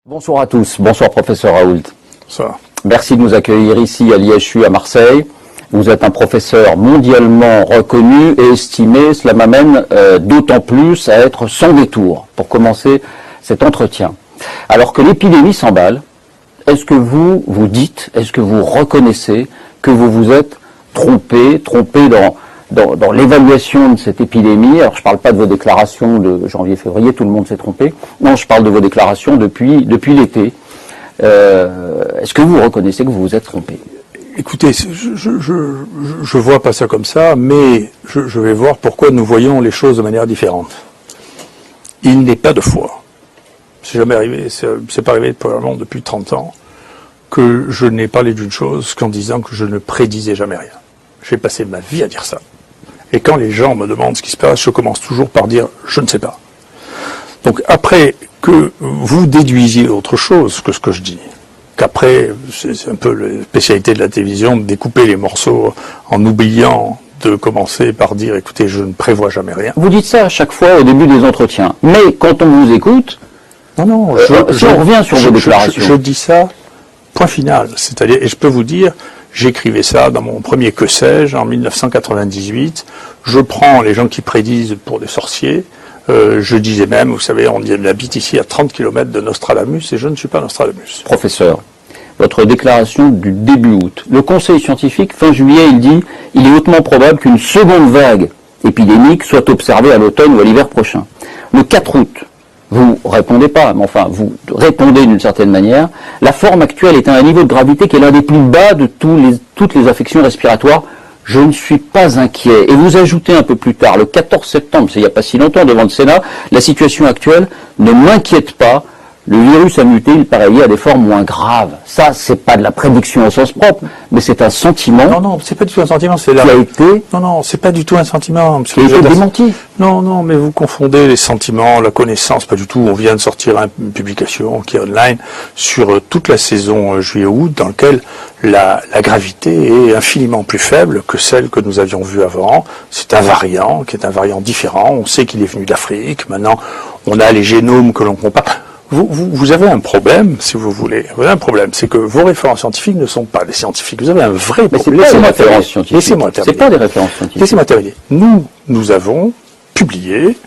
Bonsoir à tous, bonsoir professeur Raoult. Bonsoir. Merci de nous accueillir ici à l'IHU à Marseille. Vous êtes un professeur mondialement reconnu et estimé, cela m'amène d'autant plus à être sans détour pour commencer cet entretien. Alors que l'épidémie s'emballe, est-ce que vous vous dites, est-ce que vous reconnaissez que vous vous êtes trompé dans l'évaluation de cette épidémie? Alors je ne parle pas de vos déclarations de janvier-février, tout le monde s'est trompé. Non, je parle de vos déclarations depuis l'été. Est-ce que vous reconnaissez que vous vous êtes trompé? Écoutez, je vois pas ça comme ça, mais je vais voir pourquoi nous voyons les choses de manière différente. Il n'est pas de foi. C'est jamais arrivé, c'est pas arrivé probablement depuis 30 ans, que je n'ai parlé d'une chose qu'en disant que je ne prédisais jamais rien. J'ai passé ma vie à dire ça. Et quand les gens me demandent ce qui se passe, je commence toujours par dire « je ne sais pas ». Donc après que vous déduisiez autre chose que ce que je dis, qu'après, c'est un peu la spécialité de la télévision, de découper les morceaux en oubliant de commencer par dire « écoutez, je ne prévois jamais rien ». Vous dites ça à chaque fois au début des entretiens. Mais quand on vous écoute, non, si on revient sur vos déclarations. Je dis ça, point final. C'est-à-dire, et je peux vous dire, j'écrivais ça dans mon premier Que sais-je en 1998. Je prends les gens qui prédisent pour des sorciers. Je disais même, vous savez, on habite ici à 30 km de Nostradamus et je ne suis pas Nostradamus. Professeur, votre déclaration du début août. Le conseil scientifique, fin juillet, il dit « il est hautement probable qu'une seconde vague épidémique soit observée à l'automne ou à l'hiver prochain ». Le 4 août, vous répondez pas, mais enfin, vous répondez d'une certaine manière. La forme actuelle est à un niveau de gravité qui est l'un des plus bas de toutes les affections respiratoires. Je ne suis pas inquiet. Et vous ajoutez un peu plus tard, le 14 septembre, c'est il n'y a pas si longtemps, devant le Sénat, la situation actuelle ne m'inquiète pas. Le virus a muté, il paraît lié à des formes moins graves. Ça, c'est pas de la prédiction au sens propre, mais c'est un sentiment. Non, c'est pas du tout un sentiment, c'est là. Non, c'est pas du tout un sentiment. Qui a été démenti. Non, mais vous confondez les sentiments, la connaissance, pas du tout. On vient de sortir une publication qui est online sur toute la saison juillet-août, dans laquelle la gravité est infiniment plus faible que celle que nous avions vue avant. C'est un variant qui est un variant différent. On sait qu'il est venu d'Afrique. Maintenant, on a les génomes que l'on compare. Vous avez un problème, si vous voulez. Vous avez un problème, c'est que vos références scientifiques ne sont pas des scientifiques. Vous avez un vrai problème. Laissez-moi terminer. C'est pas des références scientifiques. Laissez-moi terminer. Nous avons publié,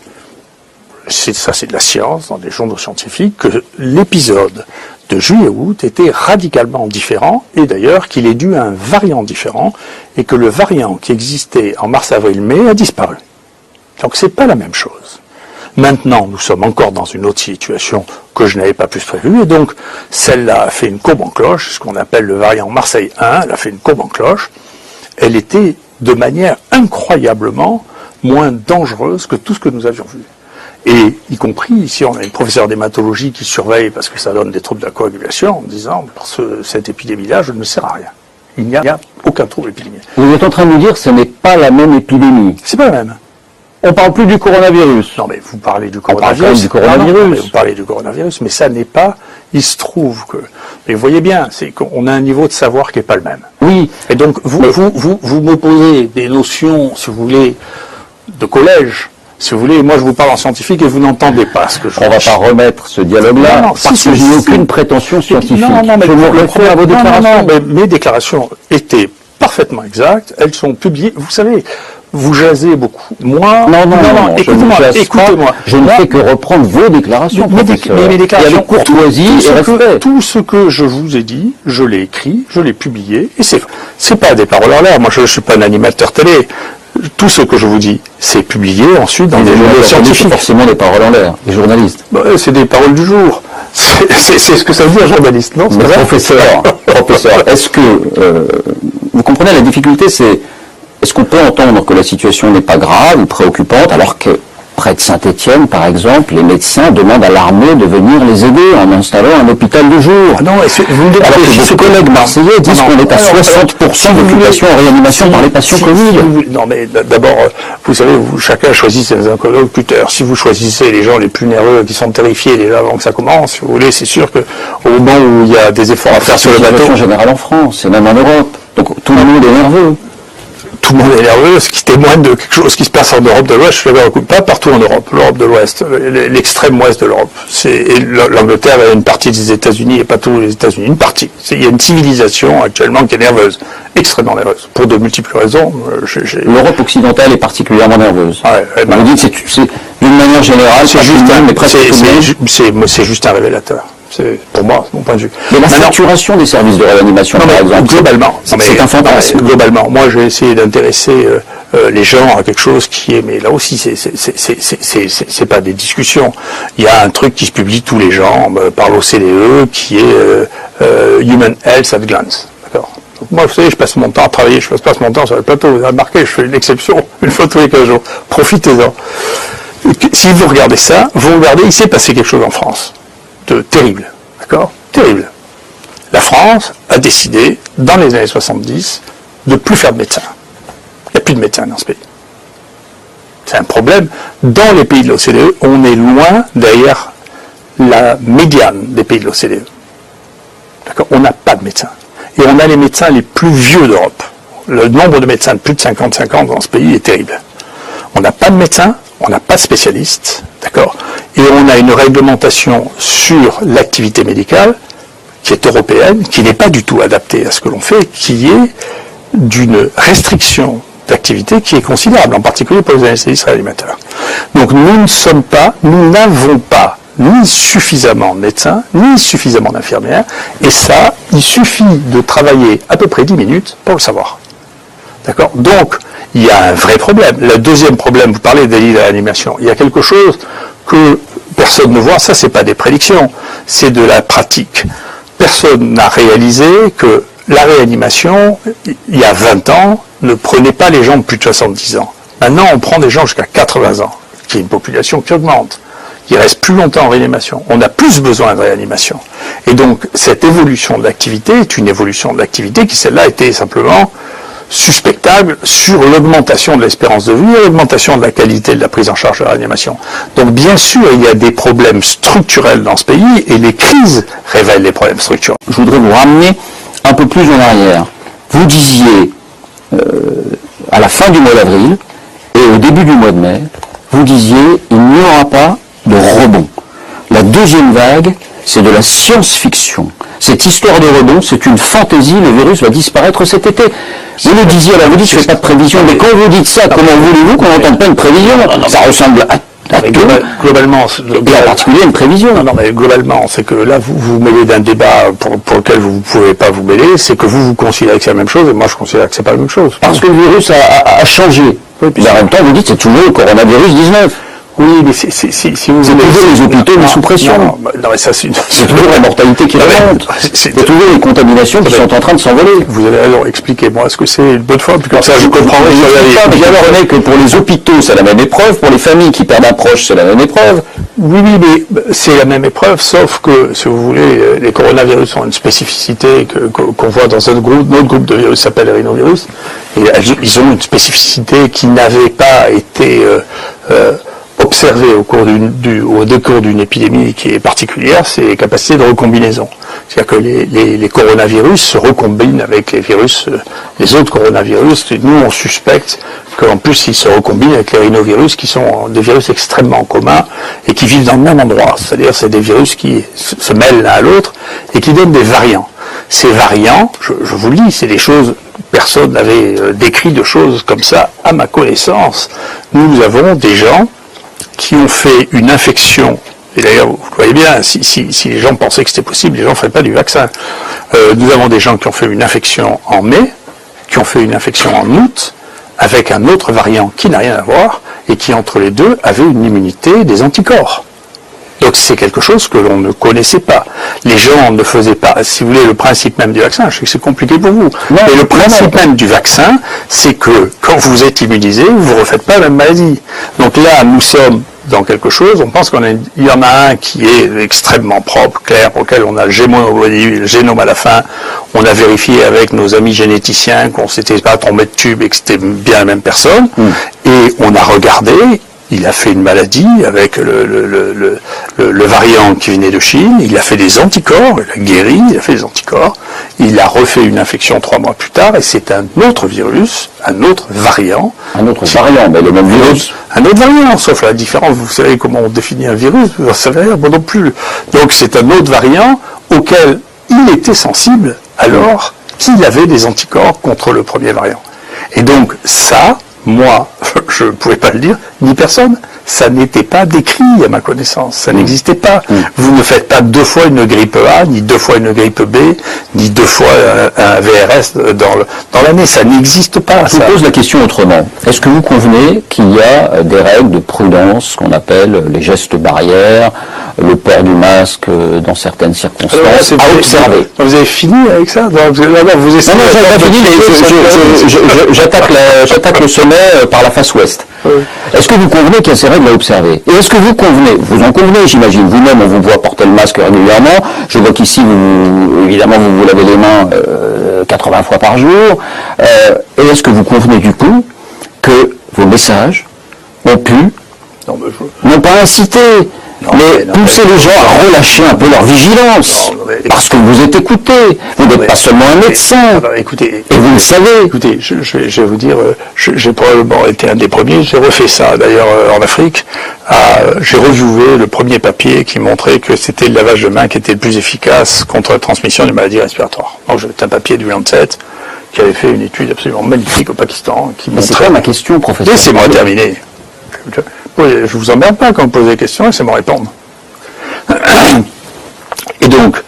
ça c'est de la science, dans des journaux scientifiques, que l'épisode de juillet-août était radicalement différent, et d'ailleurs qu'il est dû à un variant différent, et que le variant qui existait en mars, avril, mai a disparu. Donc c'est pas la même chose. Maintenant, nous sommes encore dans une autre situation que je n'avais pas plus prévue, et donc celle-là a fait une courbe en cloche, ce qu'on appelle le variant Marseille 1, elle a fait une courbe en cloche. Elle était de manière incroyablement moins dangereuse que tout ce que nous avions vu. Et y compris, ici on a une professeure d'hématologie qui surveille parce que ça donne des troubles de la coagulation, en disant, parce que cette épidémie-là, je ne sert à rien. Il n'y a aucun trouble épidémique. Vous êtes en train de nous dire que ce n'est pas la même épidémie. C'est pas la même. On parle plus du coronavirus. Non, mais vous parlez du coronavirus. On parle du coronavirus. Non, mais vous parlez du coronavirus, mais ça n'est pas. Il se trouve que. Mais vous voyez bien, c'est qu'on a un niveau de savoir qui n'est pas le même. Oui. Et donc vous me posez des notions, si vous voulez, de collège. Si vous voulez, moi je vous parle en scientifique et vous n'entendez pas ce que je. On ne va pas remettre ce dialogue-là parce que je n'ai aucune prétention scientifique. Non, mais je me réfère à vos déclarations. Non, mais mes déclarations étaient parfaitement exactes. Elles sont publiées. Vous savez. Vous jasez beaucoup. Moi, non, écoutez-moi. Je ne fais que reprendre vos déclarations, professeur. Mes déclarations, et avec courtoisie et respect. Tout ce que je vous ai dit, je l'ai écrit, je l'ai publié, et c'est pas des paroles en l'air. Moi, je suis pas un animateur télé. Tout ce que je vous dis, c'est publié ensuite dans des journaux scientifiques. C'est forcément des paroles en l'air, les journalistes. C'est des paroles du jour. C'est ce que ça veut dire, journaliste, non? Professeur, est-ce que vous comprenez la difficulté, c'est est-ce qu'on peut entendre que la situation n'est pas grave ou préoccupante alors que près de Saint-Étienne, par exemple, les médecins demandent à l'armée de venir les aider en installant un hôpital de jour. Non, alors que vos collègues marseillais disent qu'on est à 60% d'occupation en réanimation par les patients Covid. Non, mais d'abord, vous savez, chacun choisit ses interlocuteurs. Si vous choisissez les gens les plus nerveux qui sont terrifiés déjà avant que ça commence, si vous voulez, c'est sûr qu'au moment où il y a des efforts à faire sur le bateau. C'est une situation générale en France et même en Europe. Donc tout le monde est nerveux. tout le monde est nerveux, ce qui témoigne de quelque chose qui se passe en Europe de l'Ouest. Je suis d'accord, pas partout en Europe, l'Europe de l'Ouest, l'extrême ouest de l'Europe. L'Angleterre est une partie des États-Unis et pas tous les États-Unis, une partie. Il y a une civilisation actuellement qui est nerveuse, extrêmement nerveuse, pour de multiples raisons. L'Europe occidentale est particulièrement nerveuse. Ouais, vous dites c'est d'une manière générale, c'est juste un révélateur. C'est pour moi, mon point de vue. Mais la saturation des services de réanimation, par exemple, globalement, c'est un fantasme. Globalement, moi j'ai essayé d'intéresser les gens à quelque chose qui est, mais là aussi c'est pas des discussions. Il y a un truc qui se publie tous les ans par l'OCDE qui est Human Health at Glance. D'accord. Donc moi, vous savez, je passe mon temps à travailler, je passe mon temps sur le plateau. Vous avez remarqué, je fais une exception, une fois tous les 15 jours. Profitez-en. Si vous regardez ça, vous regardez, il s'est passé quelque chose en France. Terrible, d'accord ? Terrible. La France a décidé, dans les années 70, de plus faire de médecins. Il n'y a plus de médecins dans ce pays. C'est un problème. Dans les pays de l'OCDE, on est loin derrière la médiane des pays de l'OCDE. D'accord ? On n'a pas de médecins. Et on a les médecins les plus vieux d'Europe. Le nombre de médecins de plus de 55 ans dans ce pays est terrible. On n'a pas de médecins, on n'a pas de spécialistes, d'accord ? Et on a une réglementation sur l'activité médicale qui est européenne, qui n'est pas du tout adaptée à ce que l'on fait, qui est d'une restriction d'activité qui est considérable, en particulier pour les anesthésistes réanimateurs. Donc nous n'avons pas ni suffisamment de médecins, ni suffisamment d'infirmières, et ça, il suffit de travailler à peu près 10 minutes pour le savoir. D'accord ? Donc, il y a un vrai problème. Le deuxième problème, vous parlez des lits de réanimation. Il y a quelque chose que personne ne voit, ça c'est pas des prédictions, c'est de la pratique. Personne n'a réalisé que la réanimation, il y a 20 ans, ne prenait pas les gens de plus de 70 ans. Maintenant, on prend des gens jusqu'à 80 ans, qui est une population qui augmente, qui reste plus longtemps en réanimation. On a plus besoin de réanimation. Et donc, cette évolution de l'activité est une évolution de l'activité qui, celle-là, était simplement suspectable sur l'augmentation de l'espérance de vie et l'augmentation de la qualité de la prise en charge de la réanimation. Donc bien sûr, il y a des problèmes structurels dans ce pays et les crises révèlent les problèmes structurels. Je voudrais vous ramener un peu plus en arrière. Vous disiez, à la fin du mois d'avril et au début du mois de mai, vous disiez, il n'y aura pas de rebond. La deuxième vague, c'est de la science-fiction. Cette histoire de rebond, c'est une fantaisie, le virus va disparaître cet été. Vous le disiez, alors vous dites, je ne fais pas de prévision, mais quand vous dites ça, comment voulez-vous qu'on n'entende pas une prévision ? Ça ressemble à tout. Globalement, et en particulier une prévision. Non, mais globalement, c'est que là, vous mêlez d'un débat pour lequel vous ne pouvez pas vous mêler, c'est que vous considérez que c'est la même chose, et moi je considère que c'est pas la même chose. Parce que le virus a changé. Oui, puis en même temps, vous dites, c'est toujours le coronavirus 19. Oui, mais si vous avez les hôpitaux mis sous pression. Non, mais ça, c'est toujours la mortalité qui remonte. C'est toujours les contaminations qui sont en train de s'envoler. Vous avez alors expliquez-moi ce que c'est une bonne fois, puis comme ça je comprendrai. Mais alors, René, que pour les hôpitaux, c'est la même épreuve, pour les familles qui perdent un proche, c'est la même épreuve. Oui, mais c'est la même épreuve, sauf que, si vous voulez, les coronavirus ont une spécificité qu'on voit dans notre groupe de virus s'appelle les rhinovirus, et ils ont une spécificité qui n'avait pas été observé au cours d'une épidémie qui est particulière, c'est les capacités de recombinaison. C'est-à-dire que les coronavirus se recombinent avec les autres coronavirus. Nous, on suspecte qu'en plus, ils se recombinent avec les rhinovirus, qui sont des virus extrêmement communs et qui vivent dans le même endroit. C'est-à-dire, c'est des virus qui se mêlent l'un à l'autre et qui donnent des variants. Ces variants, je vous le dis, c'est des choses, personne n'avait décrit de choses comme ça à ma connaissance. Nous avons des gens qui ont fait une infection, et d'ailleurs, vous voyez bien, si les gens pensaient que c'était possible, les gens ne feraient pas du vaccin. Nous avons des gens qui ont fait une infection en mai, qui ont fait une infection en août, avec un autre variant qui n'a rien à voir, et qui, entre les deux, avait une immunité des anticorps. Donc c'est quelque chose que l'on ne connaissait pas. Les gens ne faisaient pas, si vous voulez, le principe même du vaccin, je sais que c'est compliqué pour vous, mais le principe même du vaccin, c'est que quand vous êtes immunisé, vous ne refaites pas la même maladie. Donc là, nous sommes dans quelque chose, on pense qu'il y en a un qui est extrêmement propre, clair, pour lequel on a le génome à la fin, on a vérifié avec nos amis généticiens qu'on ne s'était pas trompé de tube et que c'était bien la même personne, et on a regardé, il a fait une maladie avec le variant qui venait de Chine, il a fait des anticorps, il a guéri, il a fait des anticorps, il a refait une infection 3 mois plus tard, et c'est un autre virus, un autre variant. Un autre variant, mais le même virus. Un autre variant, sauf la différence, vous savez comment on définit un virus, vous ne savez rien, moi non plus. Donc c'est un autre variant auquel il était sensible alors qu'il avait des anticorps contre le premier variant. Et donc ça, moi, je ne pouvais pas le dire, ni personne. Ça n'était pas décrit à ma connaissance, ça n'existait pas. Vous ne faites pas 2 fois une grippe A, ni 2 fois une grippe B, ni 2 fois un VRS dans l'année, ça n'existe pas. Je vous pose la question autrement. Est-ce que vous convenez qu'il y a des règles de prudence, ce qu'on appelle les gestes barrières, le port du masque dans certaines circonstances, à observer? Vous avez fini avec ça? Non, j'ai pas fini, mais j'attaque le sommet par la face ouest. Est-ce que vous convenez qu'il y a ces règles à observer? Et est-ce que vous convenez, vous en convenez, j'imagine, vous-même, on vous voit porter le masque régulièrement, je vois qu'ici, évidemment, vous lavez les mains 80 fois par jour, et est-ce que vous convenez du coup que vos messages ont pu, non pas inciter, mais pousser les gens à relâcher un peu leur vigilance, parce que vous êtes écouté, vous n'êtes pas seulement un médecin, écoutez, et vous le savez. Écoutez, je vais vous dire, j'ai probablement été un des premiers, j'ai refait ça d'ailleurs en Afrique, j'ai revu le premier papier qui montrait que c'était le lavage de mains qui était le plus efficace contre la transmission des maladies respiratoires. Donc c'est un papier du Lancet qui avait fait une étude absolument magnifique au Pakistan. Mais c'est quoi ma question, professeur? Laissez-moi terminer. Je vous emmerde pas quand vous posez des questions, laissez-moi répondre. Et donc,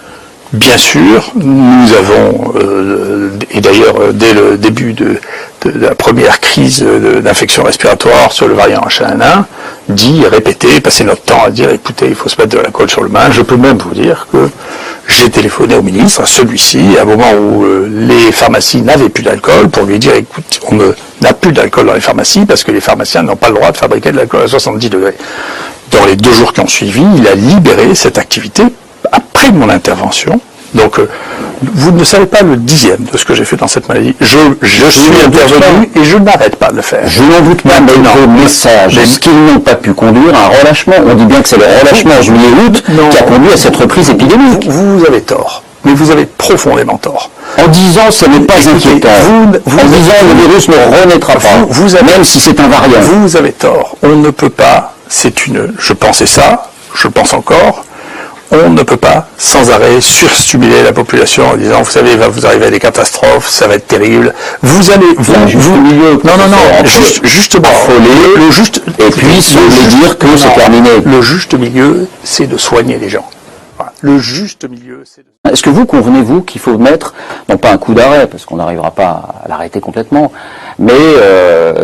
bien sûr, nous avons, et d'ailleurs dès le début de la première crise d'infection respiratoire sur le variant H1N1, dit, répété, passé notre temps à dire, écoutez, il faut se mettre de l'alcool sur le main. Je peux même vous dire que j'ai téléphoné au ministre, à celui-ci, à un moment où les pharmacies n'avaient plus d'alcool, pour lui dire, écoute, on n'a plus d'alcool dans les pharmacies parce que les pharmaciens n'ont pas le droit de fabriquer de l'alcool à 70 degrés. Dans les 2 jours qui ont suivi, il a libéré cette activité après mon intervention. Donc, vous ne savez pas le 10e de ce que j'ai fait dans cette maladie. Je suis intervenu et je n'arrête pas de le faire. Je n'en doute pas, mais vos messages, est-ce qu'ils n'ont pas pu conduire à un relâchement? On dit bien que c'est le relâchement en juillet-août qui a conduit à cette reprise épidémique. Vous avez tort, mais vous avez profondément tort. En disant ce n'est pas inquiétant, en disant le virus ne renaîtra pas, même si c'est un variant. Vous avez tort, on ne peut pas, je pensais ça, je pense encore, on ne peut pas sans arrêt surstimuler la population en disant, vous savez, va vous arriver à des catastrophes, ça va être terrible. Vous allez, justement, et puis se dire que c'est terminé. Le juste milieu, c'est de soigner les gens. Voilà. Le juste milieu, c'est de... Est-ce que vous convenez, vous, qu'il faut mettre, non pas un coup d'arrêt, parce qu'on n'arrivera pas à l'arrêter complètement, mais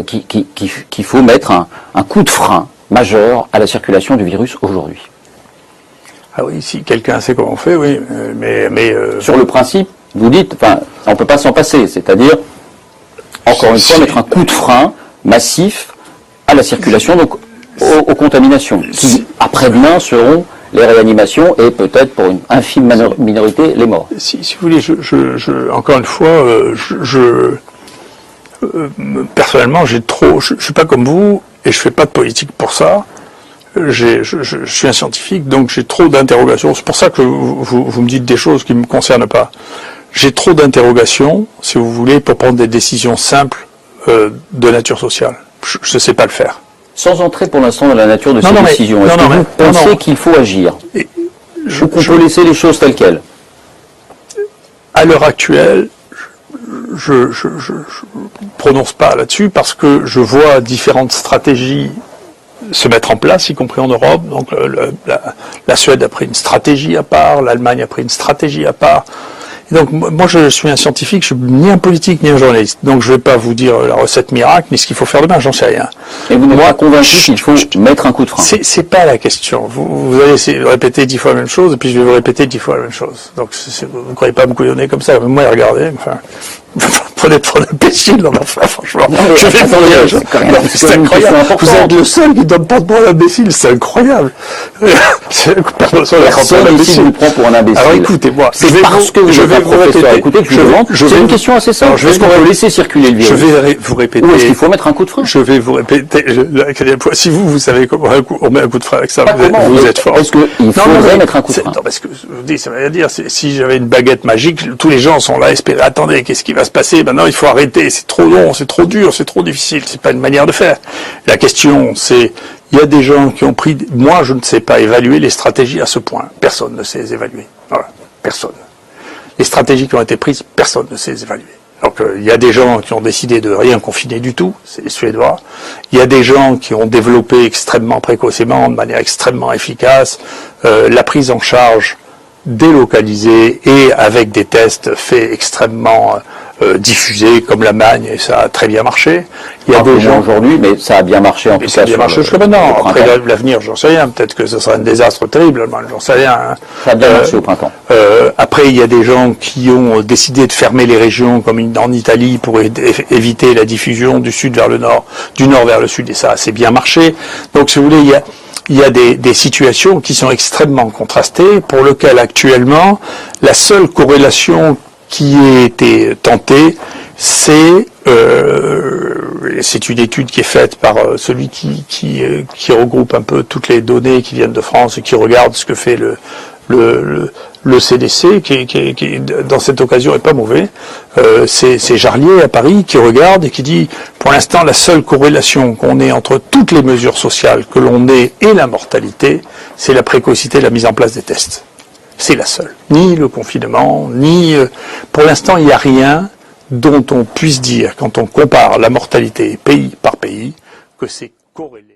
qu'il faut mettre un coup de frein majeur à la circulation du virus aujourd'hui? Ah oui, si quelqu'un sait comment on fait, oui, mais sur le principe, vous dites, enfin, on ne peut pas s'en passer, c'est-à-dire, encore une fois, mettre un coup de frein massif à la circulation, donc aux contaminations, qui, après-demain, seront les réanimations et peut-être, pour une infime minorité, les morts. Si vous voulez, encore une fois, personnellement, je suis pas comme vous, et je fais pas de politique pour ça. Je suis un scientifique, donc j'ai trop d'interrogations. C'est pour ça que vous me dites des choses qui ne me concernent pas. J'ai trop d'interrogations, si vous voulez, pour prendre des décisions simples de nature sociale. Je ne sais pas le faire. Sans entrer pour l'instant dans la nature de ces décisions, est-ce que vous pensez qu'il faut agir? Ou qu'on peut laisser les choses telles quelles? À l'heure actuelle, je ne prononce pas là-dessus parce que je vois différentes stratégies se mettre en place, y compris en Europe. Donc la Suède a pris une stratégie à part, l'Allemagne a pris une stratégie à part. Et donc moi je suis un scientifique, je suis ni un politique ni un journaliste. Donc je ne vais pas vous dire la recette miracle, ni ce qu'il faut faire demain, j'en sais rien. Et vous n'êtes pas convaincu qu'il faut mettre un coup de frein? C'est pas la question. Vous allez essayer de répéter 10 fois la même chose, et puis je vais vous répéter 10 fois la même chose. Donc vous ne croyez pas me couillonner comme ça, moi regardez, enfin... Prenez pour l'imbécile, enfin, franchement. Non, je vais vous dire, c'est incroyable. Vous êtes le seul qui ne donne pas de droit à l'imbécile, c'est incroyable. Personne ici vous prend pour un imbécile. Alors écoutez-moi, c'est parce que vous êtes un professeur. Écoutez, que je vous demande, c'est une question assez simple. Est-ce qu'on peut laisser circuler le virus? Je vais vous répéter. Ou est-ce qu'il faut mettre un coup de frein? Je vais vous répéter. Si vous savez comment on met un coup de frein avec ça, vous êtes fort. Est-ce qu'il faudrait mettre un coup de frein? Non, parce que je vous dis, ça veut dire, si j'avais une baguette magique, tous les gens sont là, espérer, attendez, qu'est-ce qui va se passer? Maintenant, il faut arrêter, c'est trop long, c'est trop dur, c'est trop difficile, c'est pas une manière de faire. La question, c'est, il y a des gens qui ont pris, moi, je ne sais pas évaluer les stratégies à ce point. Personne ne sait les évaluer. Voilà. Personne. Les stratégies qui ont été prises, personne ne sait les évaluer. Donc, il y a des gens qui ont décidé de rien confiner du tout, c'est les Suédois. Il y a des gens qui ont développé extrêmement précocement, de manière extrêmement efficace, la prise en charge délocalisée et avec des tests faits extrêmement diffusés comme l'Allemagne, et ça a très bien marché. Il y a des gens aujourd'hui, mais ça a bien marché en tout cas. Ça a bien marché jusqu'à maintenant. Après l'avenir, j'en sais rien. Peut-être que ce sera un désastre terrible. J'en sais rien. Hein. Ça a bien marché au printemps. Après, il y a des gens qui ont décidé de fermer les régions, comme en Italie, pour éviter la diffusion du sud vers le nord, du nord vers le sud, et ça a assez bien marché. Donc, si vous voulez, il y a des situations qui sont extrêmement contrastées, pour lesquelles actuellement, la seule corrélation qui a été tentée, c'est une étude qui est faite par celui qui regroupe un peu toutes les données qui viennent de France et qui regarde ce que fait le CDC, qui dans cette occasion est pas mauvais. C'est Jarlier à Paris qui regarde et qui dit, pour l'instant, la seule corrélation qu'on ait entre toutes les mesures sociales que l'on ait et la mortalité, c'est la précocité de la mise en place des tests. C'est la seule. Ni le confinement, ni... pour l'instant, il n'y a rien dont on puisse dire, quand on compare la mortalité pays par pays, que c'est corrélé.